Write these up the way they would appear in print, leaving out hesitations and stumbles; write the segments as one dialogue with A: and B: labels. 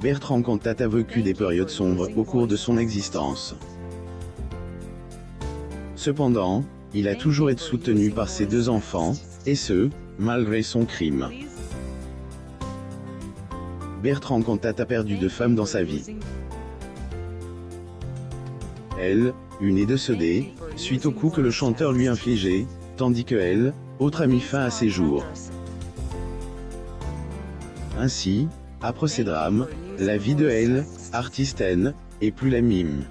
A: Bertrand Cantat a vécu des périodes sombres au cours de son existence. Cependant, il a toujours été soutenu par ses deux enfants, et ce, malgré son crime. Bertrand Cantat a perdu deux femmes dans sa vie. Elle, une est décédée, suite au coup que le chanteur lui infligeait, tandis que elle, autre a mis fin à ses jours. Ainsi, après ces drames, la vie de elle, artiste N, est plus la même.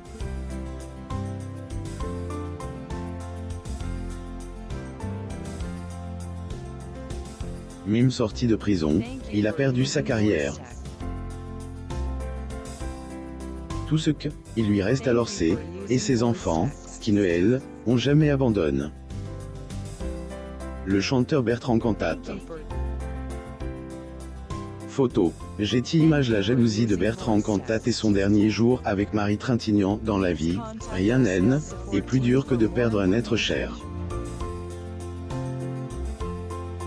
A: Même sorti de prison, il a perdu sa carrière. Tout ce que, il lui reste alors c'est, et ses enfants, qui ne elle, ont jamais abandonné. Le chanteur Bertrand Cantat. Photo. Getty Images. La jalousie de Bertrand Cantat et son dernier jour avec Marie Trintignant. Dans la vie, rien n'est plus dur que de perdre un être cher.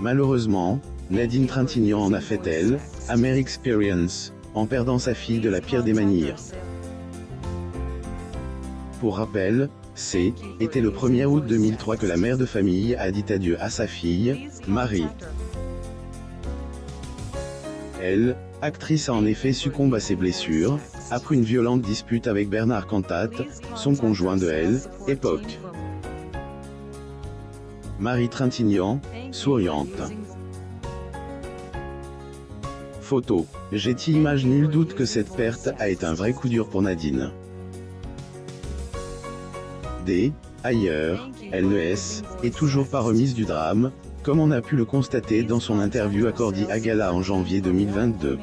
A: Malheureusement, Nadine Trintignant en a fait elle, amère experience, en perdant sa fille de la pire des manières. Pour rappel, était le 1er août 2003 que la mère de famille a dit adieu à sa fille, Marie. Elle, actrice a en effet succombe à ses blessures, après une violente dispute avec Bernard Cantat, son conjoint de elle, époque. Marie Trintignant, souriante. Photo. Getty Images. Nul doute que cette perte a été un vrai coup dur pour Nadine. Ailleurs, elle est toujours pas remise du drame, comme on a pu le constater dans son interview accordée à Gala en janvier 2022.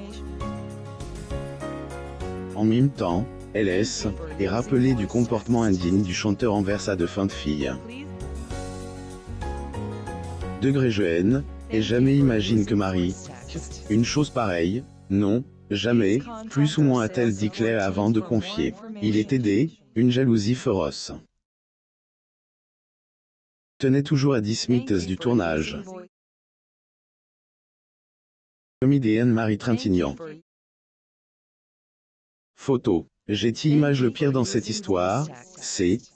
A: En même temps, elle est rappelée du comportement indigne du chanteur envers sa défunte fille. Degré jeune, et jamais imagine que Marie, une chose pareille, non, jamais, plus ou moins a-t-elle dit Claire avant de confier. Il était une jalousie féroce. Tenait toujours à 10 minutes du tournage. Comédienne Marie Trintignant. Photo. Getty Images. Le pire dans cette histoire,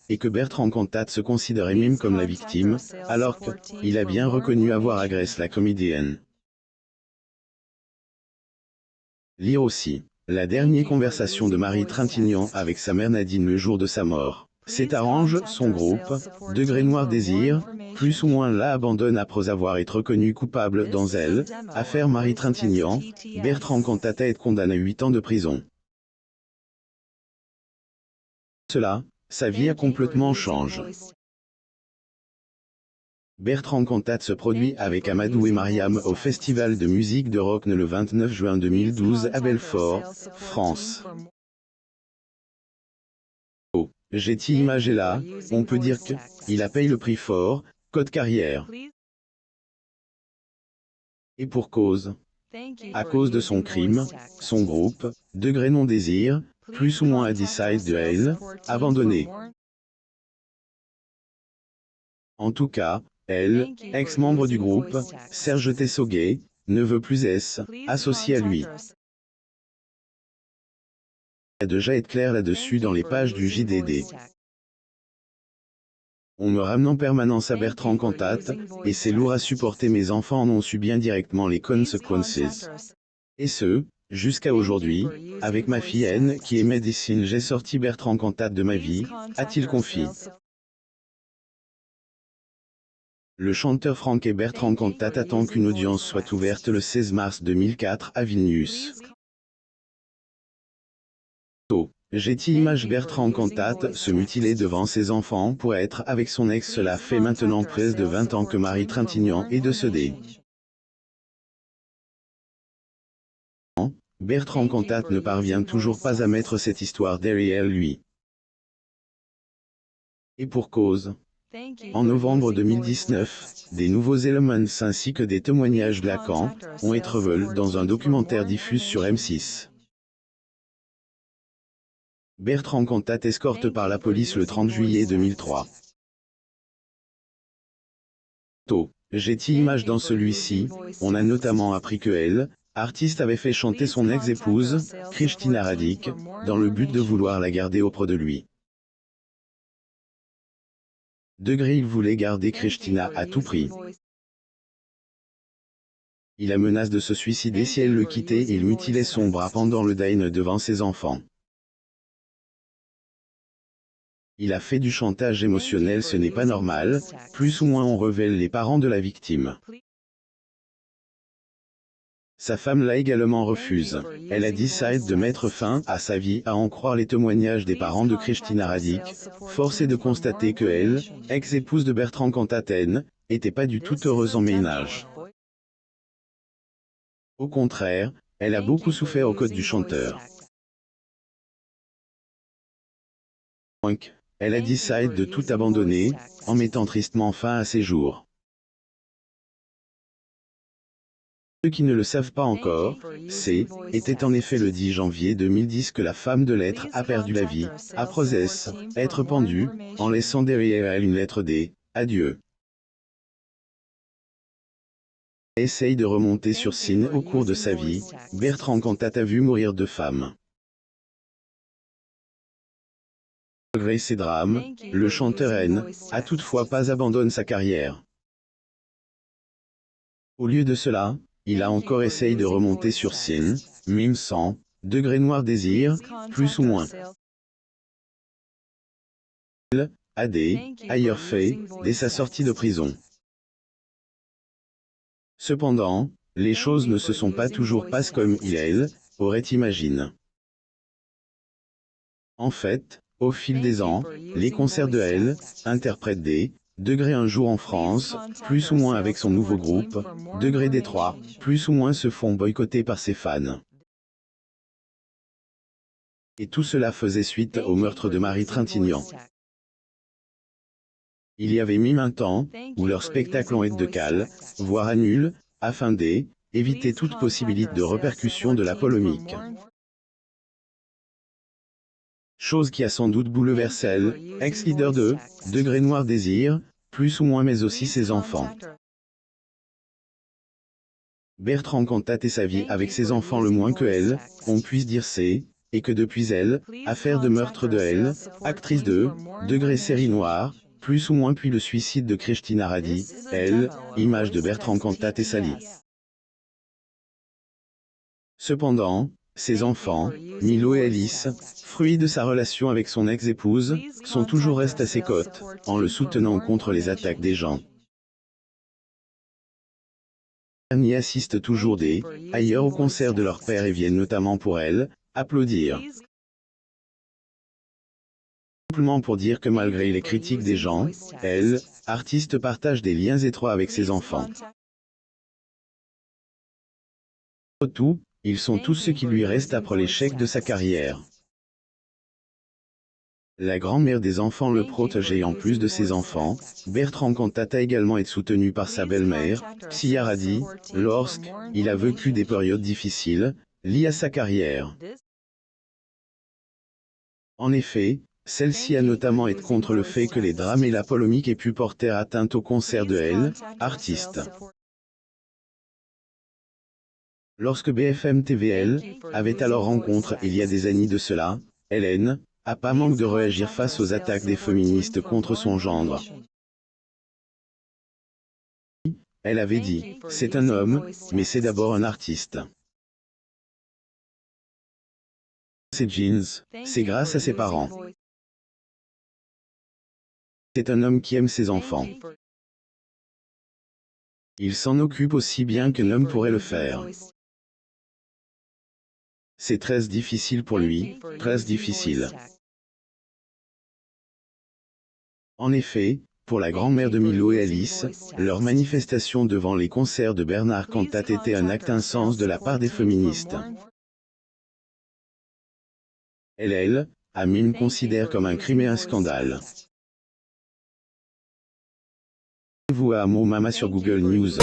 A: et que Bertrand Cantat se considérait même comme la victime, alors qu'il a bien reconnu avoir agressé la comédienne. Lire aussi. La dernière conversation de Marie Trintignant avec sa mère Nadine le jour de sa mort. Arrange son groupe, Degré Noir Désir, plus ou moins la abandonne après avoir été reconnu coupable dans elle, affaire Marie Trintignant, Bertrand Cantat est condamné à 8 ans de prison. Cela, sa vie a complètement changé. Bertrand Cantat se produit avec Amadou et Mariam au Festival de musique de Rockne le 29 juin 2012 à Belfort, France. Getty Images est là, on peut dire qu'il a payé le prix fort, code carrière. Et pour cause. À cause de son crime, son groupe, Degré Non Désir, plus ou moins a décidé de elle, abandonné. En tout cas, elle, ex-membre du groupe, Serge Tessoguet, ne veut plus être associée à lui. Il a déjà été clair là-dessus dans les pages du JDD. On me ramène en permanence à Bertrand Cantat, et c'est lourd à supporter. Mes enfants en ont subi indirectement les conséquences. Et ce, jusqu'à aujourd'hui, avec ma fille N qui est médecine. J'ai sorti Bertrand Cantat de ma vie, a-t-il confié. Le chanteur Franck et Bertrand Cantat attend qu'une audience soit ouverte le 16 mars 2004 à Vilnius. Getty Images. Bertrand Cantat se mutilait devant ses enfants pour être avec son ex. Cela fait maintenant près de 20 ans que Marie Trintignant est décédée. Bertrand Cantat ne parvient toujours pas à mettre cette histoire derrière lui. Et pour cause. En novembre 2019, des nouveaux éléments ainsi que des témoignages glaçants ont été révélés dans un documentaire diffusé sur M6. Bertrand Cantat escorte par la police le 30 juillet 2003. Getty Images. Dans celui-ci, on a notamment appris que elle, artiste avait fait chanter son ex-épouse, Christina Radic, dans le but de vouloir la garder auprès de lui. Il voulait garder Christina à tout prix. Il la menace de se suicider si elle le quittait et il mutilait son bras pendant le dîner devant ses enfants. Il a fait du chantage émotionnel, ce n'est pas normal, plus ou moins on révèle les parents de la victime. Sa femme l'a également refuse. Elle a décidé de mettre fin à sa vie, à en croire les témoignages des parents de Christina Radic. Force est de constater que elle, ex-épouse de Bertrand Cantaten, n'était pas du tout heureuse en ménage. Au contraire, elle a beaucoup souffert aux côtés du chanteur. Elle a décidé de tout abandonner, en mettant tristement fin à ses jours. Ceux qui ne le savent pas encore, était en effet le 10 janvier 2010 que la femme de lettres a perdu la vie, après être pendue, en laissant derrière elle une lettre D, adieu. Essaye de remonter sur scène au cours de sa vie, Bertrand Cantat a vu mourir 2 femmes. Malgré ces drames, le chanteur a toutefois pas abandonné sa carrière. Au lieu de cela, il a encore essayé de remonter sur scène, mime 100, Degré Noir Désir, plus ou moins. AD, ailleurs fait, dès sa sortie de prison. Cependant, les choses ne se sont pas toujours passées comme il aurait imaginé. En fait, au fil des ans, les concerts de interprète des Degré un jour en France, plus ou moins avec son nouveau groupe, Degré Détroit, plus ou moins se font boycotter par ses fans. Et tout cela faisait suite au meurtre de Marie Trintignant. Il y avait même un temps où leurs spectacles ont été de cale, voire annulés, afin d'éviter toute possibilité de répercussion de la polémique. Chose qui a sans doute bouleversé ex-leader de Degré Noir Désir, plus ou moins, mais aussi ses enfants. Bertrand Cantat et sa vie avec ses enfants, le moins que on puisse dire et que depuis affaire de meurtre de actrice de Degré Série Noire, plus ou moins, puis le suicide de Christina Radic, image de Bertrand Cantat et Sally. Cependant, ses enfants, Milo et Alice, fruits de sa relation avec son ex-épouse, sont toujours restés à ses côtés, en le soutenant contre les attaques des gens. Les derniers assistent toujours ailleurs au concert de leur père et viennent notamment pour applaudir. Simplement pour dire que malgré les critiques des gens, artiste partage des liens étroits avec ses enfants. Surtout, ils sont tous ceux qui lui restent après l'échec de sa carrière. La grand-mère des enfants le protégeait. En plus de ses enfants, Bertrand Cantat a également été soutenu par sa belle-mère, Sia Radi, lorsqu'il a vécu des périodes difficiles, liées à sa carrière. En effet, celle-ci a notamment été contre le fait que les drames et la polémique aient pu porter atteinte au concert de artiste. Lorsque BFM TV avait alors rencontre il y a des années de cela, Hélène a pas manqué de réagir face aux attaques des féministes contre son gendre. Elle avait dit, c'est un homme, mais c'est d'abord un artiste. Ses jeans, c'est grâce à ses parents. C'est un homme qui aime ses enfants. Il s'en occupe aussi bien qu'un homme pourrait le faire. C'est très difficile pour lui, très difficile. En effet, pour la grand-mère de Milo et Alice, leur manifestation devant les concerts de Bernard Cantat était un acte intense de la part des féministes. Amine considère comme un crime et un scandale. Abonnez-vous à Mon Mama sur Google News.